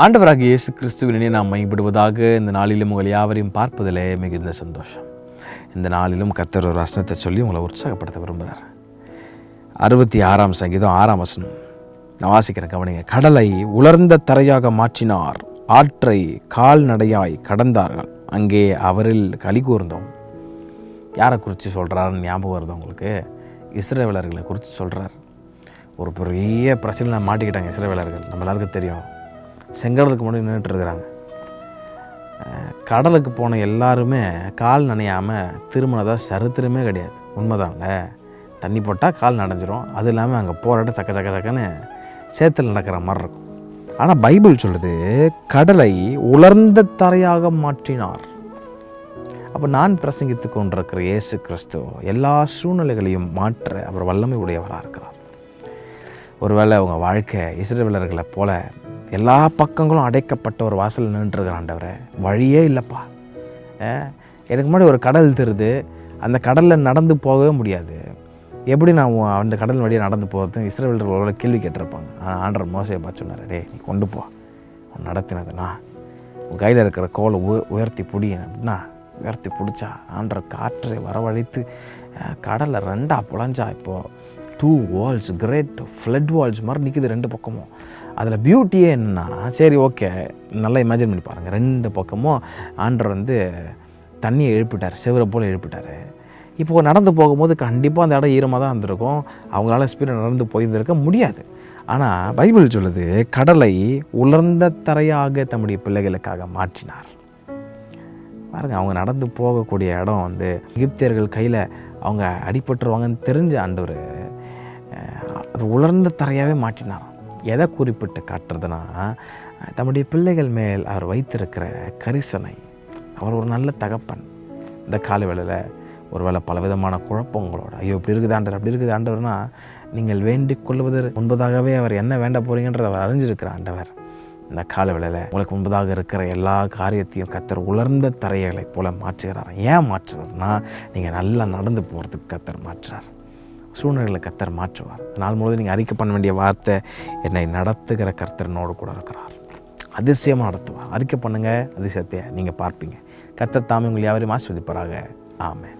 ஆண்டவராகிய இயேசு கிறிஸ்துவினை நாம் மையப்படுவதாக இந்த நாளிலும் உங்கள் யாவரையும் பார்ப்பதிலே மிகுந்த சந்தோஷம். இந்த நாளிலும் கர்த்தர் ஒரு வசனத்தை சொல்லி உங்களை உற்சாகப்படுத்த விரும்புகிறார். 66 சங்கீதம் 6 நான் வாசிக்கிறேன், கவனிங்க. கடலை உலர்ந்த தரையாக மாற்றினார், ஆற்றை கால்நடையாய் கடந்தார்கள், அங்கே அவரில் களி கூர்ந்தோம். யாரை குறித்து சொல்கிறாருன்னு ஞாபகம் வருது உங்களுக்கு? இஸ்ரவேலர்களை குறித்து சொல்கிறார். ஒரு பெரிய பிரச்சனை மாட்டிக்கிட்டாங்க இஸ்ரவேலர்கள். நம்ம எல்லாருக்கும் தெரியும். செங்கடலுக்கு முன்னாடி நின்றுட்டுருக்குறாங்க. கடலுக்கு போன எல்லாருமே கால் நனையாமல் திரும்பினதாக சரித்திரமே கிடையாது. உண்மைதான்ல, தண்ணி போட்டால் கால் நனைஞ்சிரும். அது இல்லாமல் அங்கே போராட்ட சக்கன்னு சேத்தில் நடக்கிற மாதிரி இருக்கும். ஆனால் பைபிள் சொல்லுது, கடலை உலர்ந்த தரையாக மாற்றினார். அப்போ நான் பிரசங்கித்து கொண்டிருக்கிற இயேசு கிறிஸ்து எல்லா சூழ்நிலைகளையும் மாற்ற அவர் வல்லமை உடையவராக இருக்கிறார். ஒருவேளை உங்கள் வாழ்க்கை இஸ்ரவேலர்களை போல எல்லா பக்கங்களும் அடைக்கப்பட்ட ஒரு வாசல் நின்றுருக்கிற ஆண்டவரே, வழியே இல்லைப்பா, எனக்கு முன்னாடி ஒரு கடல் தெரியுது, அந்த கடலில் நடந்து போகவே முடியாது, எப்படி நான் அந்த கடல் வழியாக நடந்து போகிறது? இஸ்ரவேலர்களோட கேள்வி கேட்டிருப்பாங்க. ஆனால் ஆண்டவர் மோசையை பார்த்து சொன்னார், டே நீ கொண்டு போ, உன் நடத்தினதுனா உன் கையில் இருக்கிற கோலை உயர்த்தி பிடிக்கணும் அப்படின்னா உயர்த்தி பிடிச்சா ஆண்டவர் காற்றை வரவழைத்து கடலை 2 புலஞ்சா. இப்போது 2 வால்ஸ், கிரேட் ஃப்ளட் வால்ஸ் மாதிரி நிற்குது 2 பக்கமும். அதில் பியூட்டியே என்னென்னா, சரி ஓகே, நல்லா இமேஜின் பண்ணி பாருங்கள். 2 பக்கமும் ஆண்டவர் தண்ணியை எழுப்பிட்டார், செவரை போல் எழுப்பிட்டார். இப்போது நடந்து போகும்போது கண்டிப்பாக அந்த இடம் ஈரமாக தான் இருந்திருக்கும். அவங்களால ஸ்பீடாக நடந்து போயிருந்திருக்க முடியாது. ஆனால் பைபிள் சொல்லுது, கடலை உலர்ந்த தரையாக தம்முடைய பிள்ளைகளுக்காக மாற்றினார். பாருங்கள், அவங்க நடந்து போகக்கூடிய இடம் எகிப்தியர்கள் கையில் அவங்க அடிபட்டுருவாங்கன்னு தெரிஞ்ச ஆண்டவர் அது உலர்ந்த தரையாகவே மாற்றினார். எதை குறிப்பிட்டு காட்டுறதுனா, தம்முடைய பிள்ளைகள் மேல் அவர் வைத்திருக்கிற கரிசனை. அவர் ஒரு நல்ல தகப்பன். இந்த காலை வேளையில் ஒருவேளை பலவிதமான குழப்பங்களோட, ஐயோ இப்படி இருக்குது ஆண்டவர், அப்படி இருக்குது ஆண்டவர்னா, நீங்கள் வேண்டிக் கொள்வது முன்பதாகவே அவர் என்ன வேண்ட போகிறீங்கன்றதை அவர் அறிஞ்சிருக்கிற ஆண்டவர். இந்த கால வேளையில் உங்களுக்கு முன்பதாக இருக்கிற எல்லா காரியத்தையும் கர்த்தர் உலர்ந்த தரைகளை போல மாற்றுகிறார். ஏன் மாற்றுறாருன்னா, நீங்கள் நல்லா நடந்து போகிறதுக்கு கர்த்தர் மாற்றுறார். சூழ்நிலைகளை கர்த்தர் மாற்றுவார். நாள் முழுவதும் நீங்கள் அறிக்கை பண்ண வேண்டிய வார்த்தை, என்னை நடத்துகிற கர்த்தர்னோடு கூட இருக்கிறார், அதிசயமாக நடத்துவார். அறிக்கை பண்ணுங்கள், அதிசயத்தை நீங்கள் பார்ப்பீங்க. கர்த்தர் தாமே உங்கள் யாவரையும் ஆசீர்வதிப்பாராக. ஆமென்.